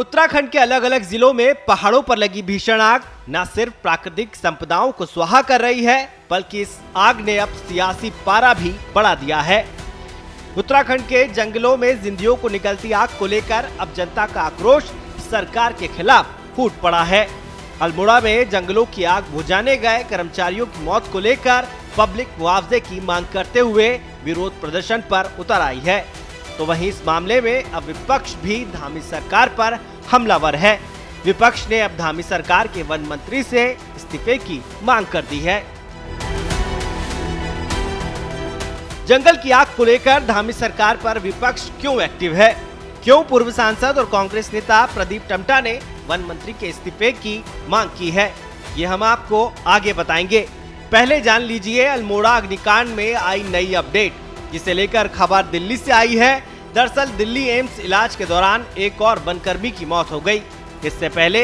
उत्तराखंड के अलग अलग जिलों में पहाड़ों पर लगी भीषण आग न सिर्फ प्राकृतिक संपदाओं को सुहा कर रही है, बल्कि इस आग ने अब सियासी पारा भी बढ़ा दिया है। उत्तराखंड के जंगलों में जिंदगियों को निकलती आग को लेकर अब जनता का आक्रोश सरकार के खिलाफ फूट पड़ा है। अल्मोड़ा में जंगलों की आग बुझाने गए कर्मचारियों की मौत को लेकर पब्लिक मुआवजे की मांग करते हुए विरोध प्रदर्शन पर उतर आई है, तो वहीं इस मामले में अब विपक्ष भी धामी सरकार पर हमलावर है। विपक्ष ने अब धामी सरकार के वन मंत्री से इस्तीफे की मांग कर दी है। जंगल की आग को लेकर धामी सरकार पर विपक्ष क्यों एक्टिव है? क्यों पूर्व सांसद और कांग्रेस नेता प्रदीप टम्टा ने वन मंत्री के इस्तीफे की मांग की है, ये हम आपको आगे बताएंगे। पहले जान लीजिए अल्मोड़ा अग्निकांड में आई नई अपडेट, जिसे लेकर खबर दिल्ली से आई है। दरअसल दिल्ली एम्स इलाज के दौरान एक और वनकर्मी की मौत हो गई। इससे पहले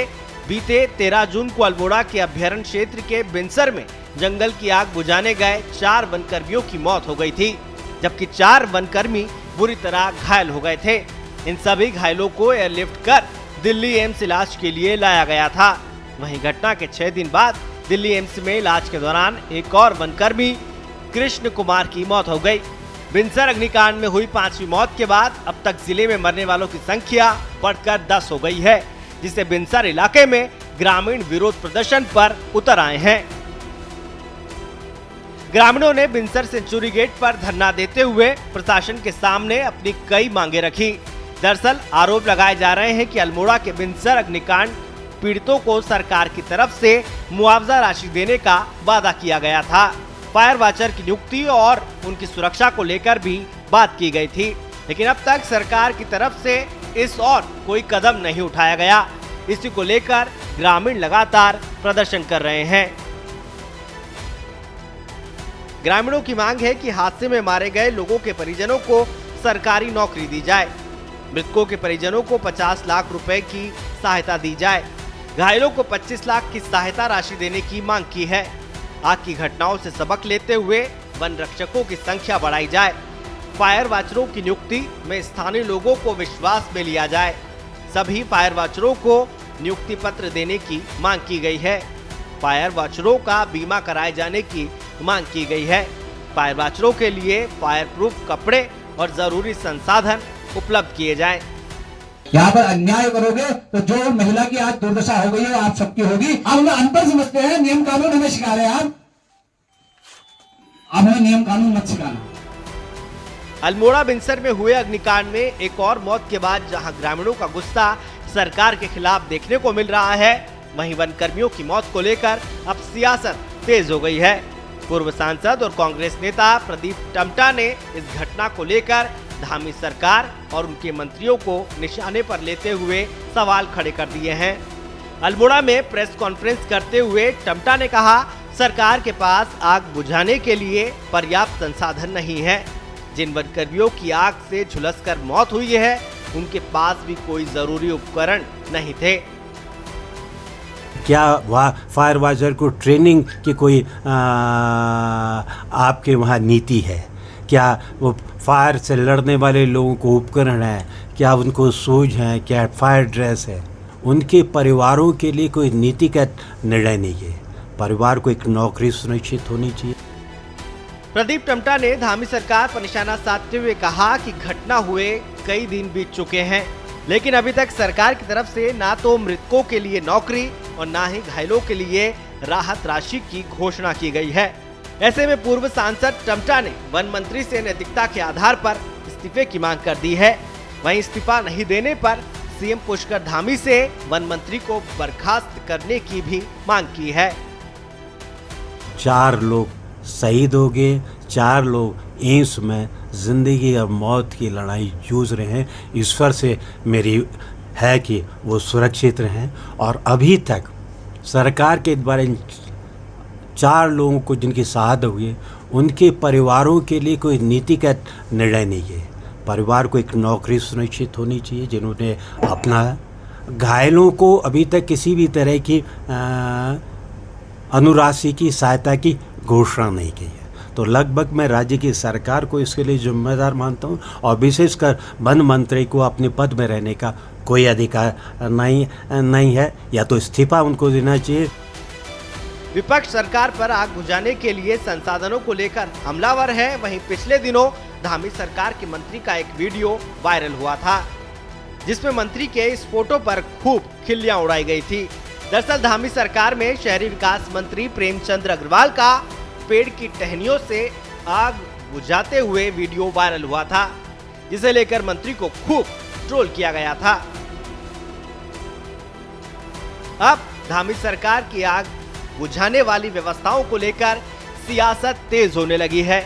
बीते 13 जून को अल्मोड़ा के अभ्यारण्य क्षेत्र के बिनसर में जंगल की आग बुझाने गए 4 वनकर्मियों की मौत हो गई थी, जबकि 4 वनकर्मी बुरी तरह घायल हो गए थे। इन सभी घायलों को एयरलिफ्ट कर दिल्ली एम्स इलाज के लिए लाया गया था। वहीं घटना के 6 दिन बाद दिल्ली एम्स में इलाज के दौरान एक और वनकर्मी कृष्ण कुमार की मौत हो गई। बिनसर अग्निकांड में हुई 5वीं मौत के बाद अब तक जिले में मरने वालों की संख्या बढ़कर 10 हो गई है, जिससे बिनसर इलाके में ग्रामीण विरोध प्रदर्शन पर उतर आए हैं। ग्रामीणों ने बिनसर सेंचुरी गेट पर धरना देते हुए प्रशासन के सामने अपनी कई मांगे रखी। दरअसल आरोप लगाए जा रहे हैं कि अल्मोड़ा के बिनसर अग्निकांड पीड़ितों को सरकार की तरफ से मुआवजा राशि देने का वादा किया गया था। फायर वॉचर की नियुक्ति और उनकी सुरक्षा को लेकर भी बात की गई थी, लेकिन अब तक सरकार की तरफ से इस और कोई कदम नहीं उठाया गया। इसी को लेकर ग्रामीण लगातार प्रदर्शन कर रहे हैं। ग्रामीणों की मांग है कि हादसे में मारे गए लोगों के परिजनों को सरकारी नौकरी दी जाए, मृतकों के परिजनों को 50 लाख रुपए की सहायता दी जाए, घायलों को 25 लाख की सहायता राशि देने की मांग की है। आग की घटनाओं से सबक लेते हुए वन रक्षकों की संख्या बढ़ाई जाए, फायर वॉचरों की नियुक्ति में स्थानीय लोगों को विश्वास में लिया जाए, सभी फायर वॉचरों को नियुक्ति पत्र देने की मांग की गई है। फायर वॉचरों का बीमा कराए जाने की मांग की गई है। फायर वॉचरों के लिए फायर प्रूफ कपड़े और जरूरी संसाधन उपलब्ध किए जाएं। यहाँ पर अन्याय करोगे तो जो महिला की आज दुर्दशा हो गई है आप सबकी होगी। आप हमें अनपढ़ समझते हैं, नियम कानून हमें सिखा रहे हैं आप हमें नियम कानून मत सिखाना। अल्मोड़ा बिनसर में हुए अग्निकांड में एक और मौत के बाद जहां ग्रामीणों का गुस्सा सरकार के खिलाफ देखने को मिल रहा है, वहीं वनकर्मियों की मौत को लेकर अब सियासत तेज हो गई है। पूर्व सांसद और कांग्रेस नेता प्रदीप टम्टा ने इस घटना को लेकर धामी सरकार और उनके मंत्रियों को निशाने पर लेते हुए सवाल खड़े कर दिए हैं। अल्मोड़ा में प्रेस कॉन्फ्रेंस करते हुए टम्टा ने कहा, सरकार के पास आग बुझाने के लिए पर्याप्त संसाधन नहीं है। जिन वनकर्मियों की आग से झुलसकर मौत हुई है, उनके पास भी कोई जरूरी उपकरण नहीं थे। क्या वहाँ फायर वॉचर को ट्रेनिंग की कोई आपके वहाँ नीति है? क्या वो फायर से लड़ने वाले लोगों को उपकरण है? क्या उनको सूझ है? क्या फायर ड्रेस है? उनके परिवारों के लिए कोई नीति का निर्णय नहीं है। परिवार को एक नौकरी सुनिश्चित होनी चाहिए। प्रदीप टम्टा ने धामी सरकार पर निशाना साधते हुए कहा कि घटना हुए कई दिन बीत चुके हैं, लेकिन अभी तक सरकार की तरफ से ना तो मृतकों के लिए नौकरी और ना ही घायलों के लिए राहत राशि की घोषणा की गई है। ऐसे में पूर्व सांसद टम्टा ने वन मंत्री से नैतिकता के आधार पर इस्तीफे की मांग कर दी है। वहीं इस्तीफा नहीं देने पर सीएम पुष्कर धामी से वन मंत्री को बर्खास्त करने की भी मांग की है। 4 लोग शहीद हो गए, 4 लोग एम्स में जिंदगी और मौत की लड़ाई जूझ रहे हैं। ईश्वर से मेरी है कि वो सुरक्षित रहें, और अभी तक सरकार के द्वारा 4 लोगों को जिनकी शहादत हुई, उनके परिवारों के लिए कोई नीति का निर्णय नहीं है। परिवार को एक नौकरी सुनिश्चित होनी चाहिए जिन्होंने अपना। घायलों को अभी तक किसी भी तरह की अनुराशि की सहायता की घोषणा नहीं की है। तो तो लगभग मैं राज्य की सरकार को इसके लिए जिम्मेदार मानता हूँ और विशेषकर वन मंत्री को अपने पद में रहने का कोई अधिकार नहीं है, या तो इस्तीफा उनको देना चाहिए। विपक्ष सरकार पर आग बुझाने के लिए संसाधनों को लेकर हमलावर है। वहीं पिछले दिनों धामी सरकार के मंत्री का एक वीडियो वायरल हुआ था, जिसमें मंत्री के इस फोटो पर खूब खिल्लियां उड़ाई गई थी। दरअसल धामी सरकार में शहरी विकास मंत्री प्रेमचंद्र अग्रवाल का पेड़ की टहनियों से आग बुझाते हुए वीडियो वायरल हुआ था, जिसे लेकर मंत्री को खूब ट्रोल किया गया था। अब धामी सरकार की आग बुझाने वाली व्यवस्थाओं को लेकर सियासत तेज होने लगी है।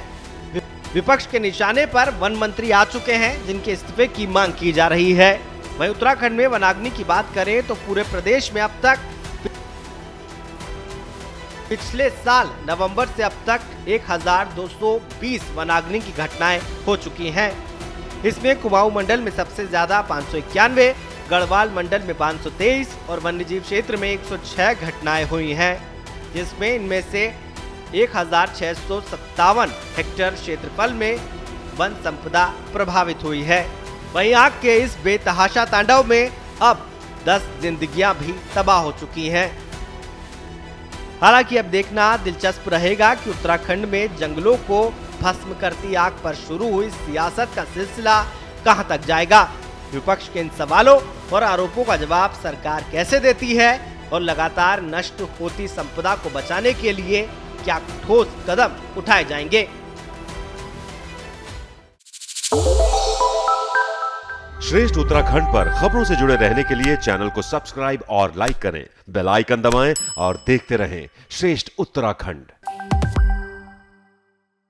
विपक्ष के निशाने पर वन मंत्री आ चुके हैं, जिनके इस्तीफे की मांग की जा रही है। वहीं उत्तराखंड में वनाग्नि की बात करें तो पूरे प्रदेश में अब तक पिछले साल नवंबर से अब तक 1220 वनाग्नि की घटनाएं हो चुकी हैं। इसमें कुमाऊं मंडल में सबसे ज्यादा 591, गढ़वाल मंडल में 523 और वन्यजीव क्षेत्र में 106 घटनाएं हुई हैं, जिसमें इनमें से 1657 हेक्टेयर क्षेत्रफल में वन संपदा प्रभावित हुई है। वहीं आग के इस बेतहाशा तांडव में अब 10 जिंदगियां भी तबाह हो चुकी हैं। हालांकि अब देखना दिलचस्प रहेगा कि उत्तराखंड में जंगलों को भस्म करती आग पर शुरू हुई सियासत का सिलसिला कहां तक जाएगा। विपक्ष के इन सवालों और आरोपों का जवाब सरकार कैसे देती है और लगातार नष्ट होती संपदा को बचाने के लिए क्या ठोस कदम उठाए जाएंगे। श्रेष्ठ उत्तराखंड पर खबरों से जुड़े रहने के लिए चैनल को सब्सक्राइब और लाइक करें, बेल आइकन दबाएं और देखते रहें श्रेष्ठ उत्तराखंड।